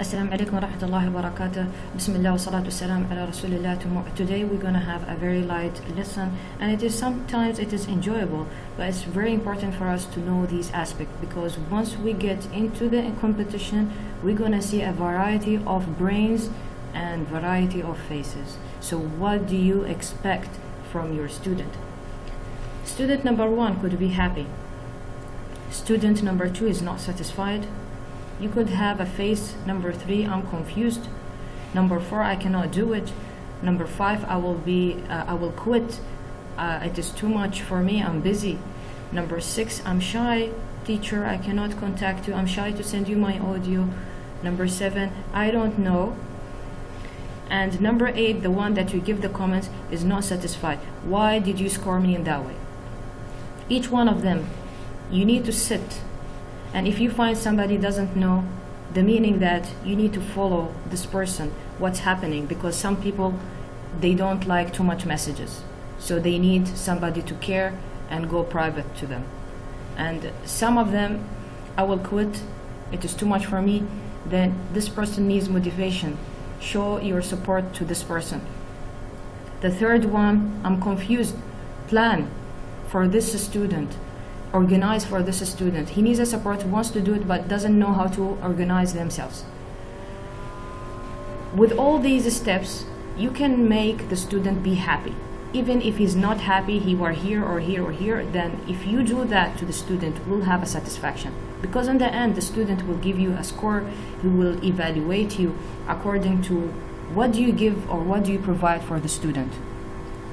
Assalamu alaikum wa rahmatullahi wa barakatuh. Bismillah wa salatu wassalam ala rasulillah. Today we're going to have a very light lesson, and sometimes it is enjoyable, but it's very important for us to know these aspects, because once we get into the competition, we're going to see a variety of brains and variety of faces. So what do you expect from your student? Student number 1 could be happy. Student number 2 is not satisfied. You could have a face number 3, I'm confused. Number 4, I cannot do it. Number 5, I will quit. It is too much for me, I'm busy. Number 6, I'm shy. Teacher, I cannot contact you. I'm shy to send you my audio. Number 7, I don't know. And number 8, the one that you give the comments, is not satisfied. Why did you score me in that way? Each one of them, you need to sit. And if you find somebody doesn't know the meaning, that you need to follow this person, what's happening, because some people, they don't like too much messages. So they need somebody to care and go private to them. And some of them, I will quit, it is too much for me. Then this person needs motivation. Show your support to this person. The third one, I'm confused. Plan for this student. Organize for this student. He needs a support, wants to do it, but doesn't know how to organize themselves. With all these steps, you can make the student be happy. Even if he's not happy, he were here or here or here, then if you do that to the student, will have a satisfaction. Because in the end, the student will give you a score. He will evaluate you according to what do you give or what do you provide for the student.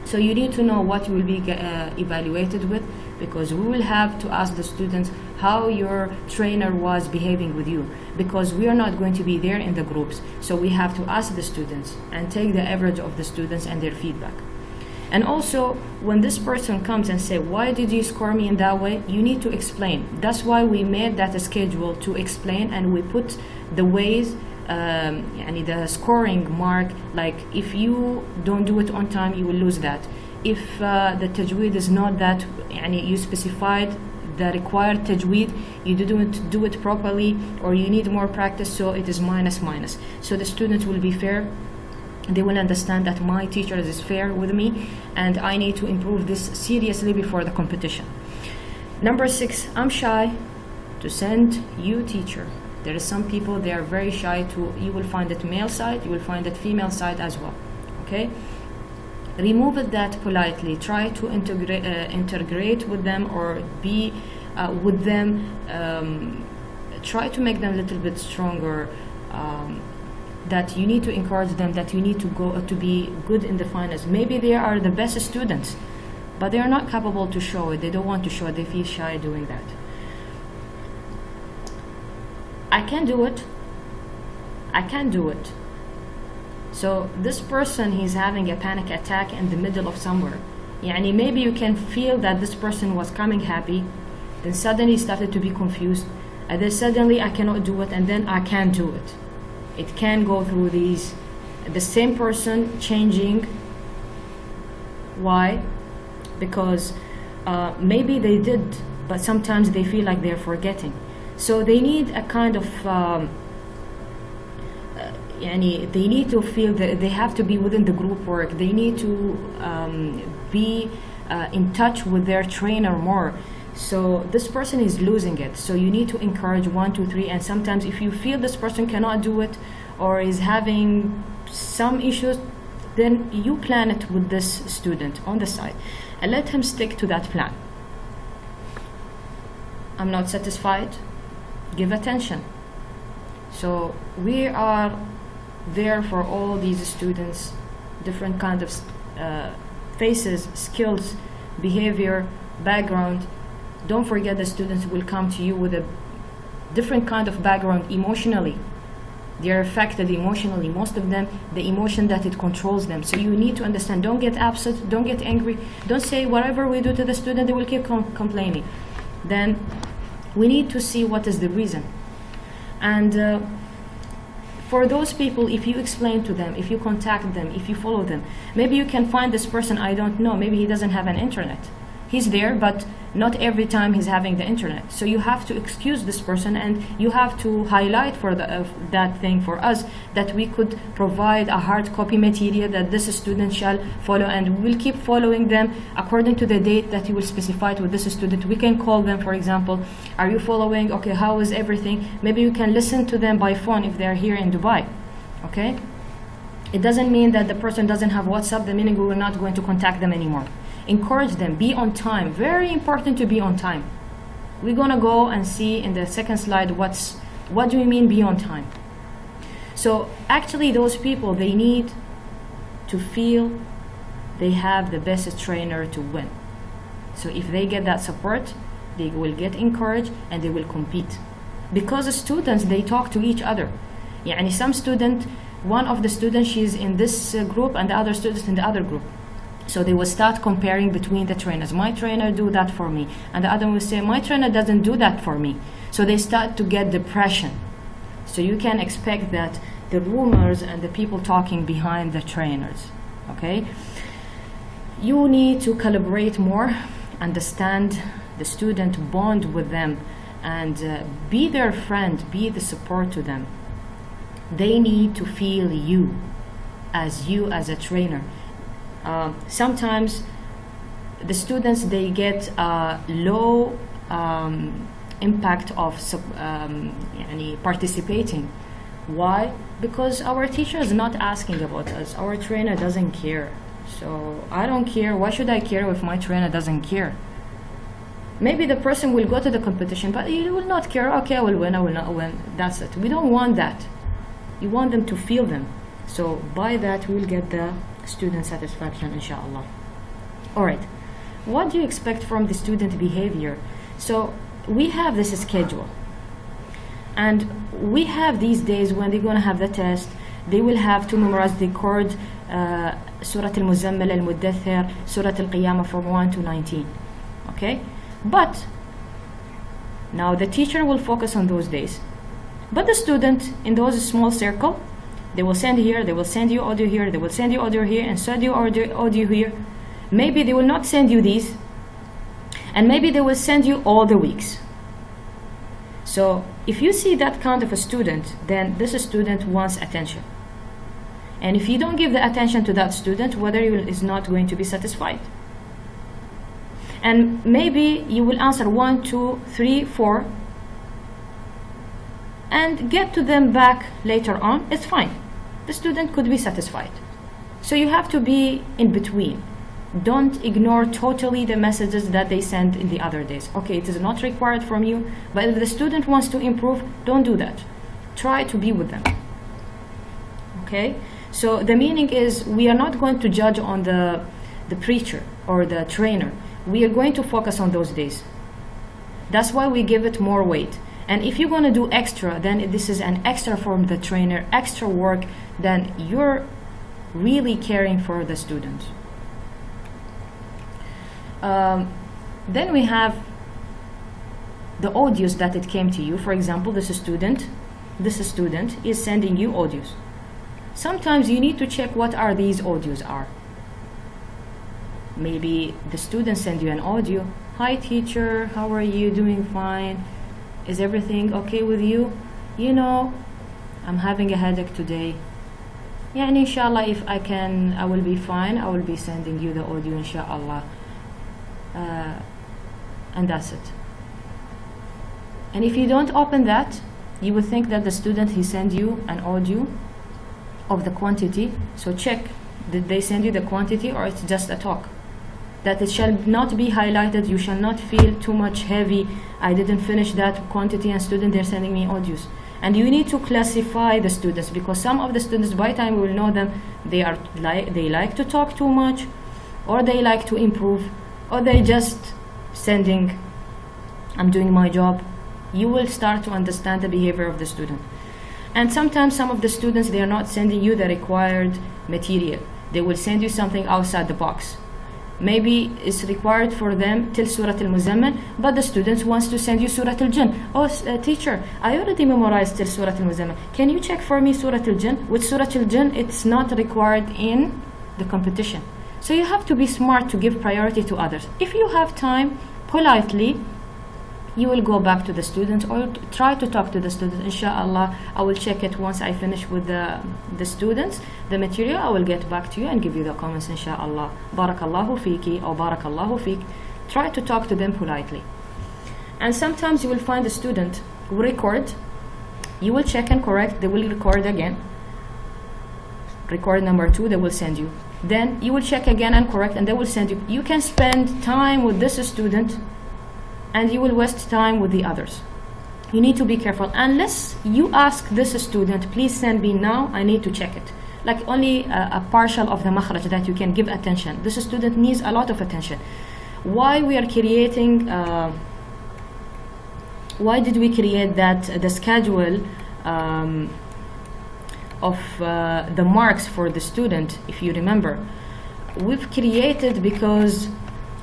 So you need to know what you will be evaluated with, because we will have to ask the students how your trainer was behaving with you, because we are not going to be there in the groups. So we have to ask the students and take the average of the students and their feedback. And also, when this person comes and say, why did you score me in that way? You need to explain. That's why we made that schedule, to explain, and we put the ways, the scoring mark, like if you don't do it on time, you will lose that. If the tajweed is not that, you specified the required tajweed, you didn't do it properly, or you need more practice, so it is minus. So the students will be fair. They will understand that my teacher is fair with me, and I need to improve this seriously before the competition. Number 6, I'm shy to send you teacher. There is some people, they are very shy to, you will find it male side, you will find it female side as well. Okay? Remove it that politely. Try to integrate with them, or be with them. Try to make them a little bit stronger. That you need to encourage them, that you need to go to be good in the finals. Maybe they are the best students, but they are not capable to show it. They don't want to show it. They feel shy doing that. I can do it. I can do it. So this person, he's having a panic attack in the middle of somewhere. Maybe you can feel that this person was coming happy, then suddenly started to be confused, and then suddenly I cannot do it, and then I can do it. It can go through these, the same person changing. Why? Because maybe they did, but sometimes they feel like they're forgetting. So they need a kind of, they need to feel that they have to be within the group work. They need to be in touch with their trainer more. So this person is losing it. So you need to encourage 1, 2, 3. And sometimes if you feel this person cannot do it, or is having some issues, then you plan it with this student on the side and let him stick to that plan. I'm not satisfied. Give attention. So we are there for all these students, different kind of faces, skills, behavior, background. Don't forget the students will come to you with a different kind of background emotionally. They are affected emotionally, most of them, the emotion that it controls them. So you need to understand, don't get upset, don't get angry, don't say whatever we do to the student, they will keep complaining. Then we need to see what is the reason. And for those people, if you explain to them, if you contact them, if you follow them, maybe you can find this person, I don't know, maybe he doesn't have an internet. He's there, but not every time he's having the internet. So you have to excuse this person, and you have to highlight for that thing for us, that we could provide a hard copy material that this student shall follow, and we'll keep following them according to the date that you will specify with this student. We can call them, for example, are you following? Okay, how is everything? Maybe you can listen to them by phone if they're here in Dubai. Okay? It doesn't mean that the person doesn't have WhatsApp, the meaning we are not going to contact them anymore. Encourage them, be on time. Very important to be on time. We're gonna go and see in the second slide what do you mean be on time. So actually those people, they need to feel they have the best trainer to win. So if they get that support, they will get encouraged and they will compete. Because the students, they talk to each other. يعني some student, one of the students, she's in this group and the other students in the other group. So they will start comparing between the trainers. My trainer do that for me. And the other one will say, my trainer doesn't do that for me. So they start to get depression. So you can expect that the rumors and the people talking behind the trainers. Okay? You need to calibrate more, understand the student, bond with them, and be their friend, be the support to them. They need to feel you as a trainer. Sometimes the students, they get low impact of participating. Why? Because our teacher is not asking about us. Our trainer doesn't care. So I don't care. Why should I care if my trainer doesn't care? Maybe the person will go to the competition, but he will not care. Okay, I will win, I will not win. That's it. We don't want that. You want them to feel them. So by that, we'll get the student satisfaction, inshallah. All right. What do you expect from the student behavior? So we have this schedule. And we have these days when they're going to have the test, they will have to memorize the chord, Surah Al-Muzammil, Al-Muddathir, Surah Al-Qiyamah from 1 to 19. Okay? But now the teacher will focus on those days. But the student in those small circle, they will send here, they will send you audio here, they will send you audio here, and send you audio here. Maybe they will not send you these, and maybe they will send you all the weeks. So if you see that kind of a student, then this student wants attention. And if you don't give the attention to that student, whether you is not going to be satisfied. And maybe you will answer 1, 2, 3, 4, and get to them back later on. It's fine. The student could be satisfied. So you have to be in between. Don't ignore totally the messages that they send in the other days. Okay, it is not required from you, but if the student wants to improve, don't do that. Try to be with them. Okay? So the meaning is, we are not going to judge on the preacher or the trainer. We are going to focus on those days. That's why we give it more weight. And if you're going to do extra, then this is an extra from the trainer, extra work, then you're really caring for the student. Then we have the audios that it came to you. For example, this student is sending you audios. Sometimes you need to check what are these audios are. Maybe the student send you an audio. Hi teacher, how are you? Doing fine. Is everything okay with you? You know, I'm having a headache today. Yeah, and inshallah, if I can, I will be fine. I will be sending you the audio, inshallah. And that's it. And if you don't open that, you will think that the student, he sent you an audio of the quantity. So check, did they send you the quantity, or it's just a talk? That it shall not be highlighted. You shall not feel too much heavy. I didn't finish that quantity, and student, they're sending me audios. And you need to classify the students, because some of the students, by the time we will know them, they like to talk too much, or they like to improve, or they just sending, I'm doing my job. You will start to understand the behavior of the student. And sometimes some of the students, they are not sending you the required material. They will send you something outside the box. Maybe it's required for them till Surah Al-Muzammil, but the students wants to send you Surah Al-Jinn. Oh, teacher, I already memorized till Surah Al-Muzammil. Can you check for me Surah Al-Jinn? With Surah Al-Jinn, it's not required in the competition. So you have to be smart to give priority to others. If you have time, politely you will go back to the student or try to talk to the student. Inshallah, I will check it once I finish with the students, the material. I will get back to you and give you the comments, inshallah. Barakallahu fiki or barakallahu fik. Try to talk to them politely. And sometimes you will find a student will record. You will check and correct. They will record again. Record number 2, they will send you. Then you will check again and correct, and they will send you. You can spend time with this student and you will waste time with the others. You need to be careful. Unless you ask this student, please send me now, I need to check it. Like only a partial of the makhraj that you can give attention. This student needs a lot of attention. Why we are creating, why did we create that, the schedule of the marks for the student, if you remember? We've created because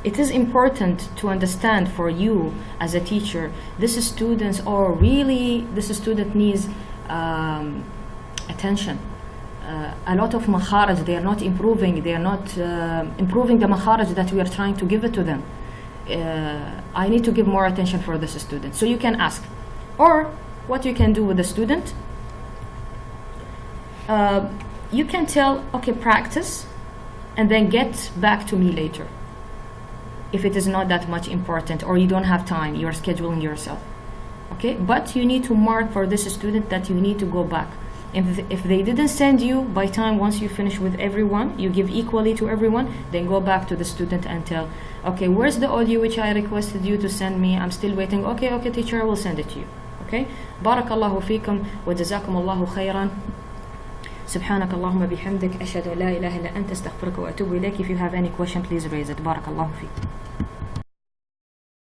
it is important to understand for you as a teacher, this student needs attention. A lot of makharaj, they are not improving, they are not improving the makharaj that we are trying to give it to them. I need to give more attention for this student. So you can ask. Or what you can do with the student, you can tell, okay, practice and then get back to me later. If it is not that much important or you don't have time, you're scheduling yourself. Okay, but you need to mark for this student that you need to go back. If they didn't send you by time, once you finish with everyone, you give equally to everyone, then go back to the student and tell, okay, where's the audio which I requested you to send me? I'm still waiting. Okay, teacher, I will send it to you. Okay, barakallahu fikum wa jazakumullahu khairan. سبحانك اللهم بحمدك أشهد أن لا إله إلا أنت أستغفرك وأتوب إليك. If you have any question, please raise it. بارك الله فيك.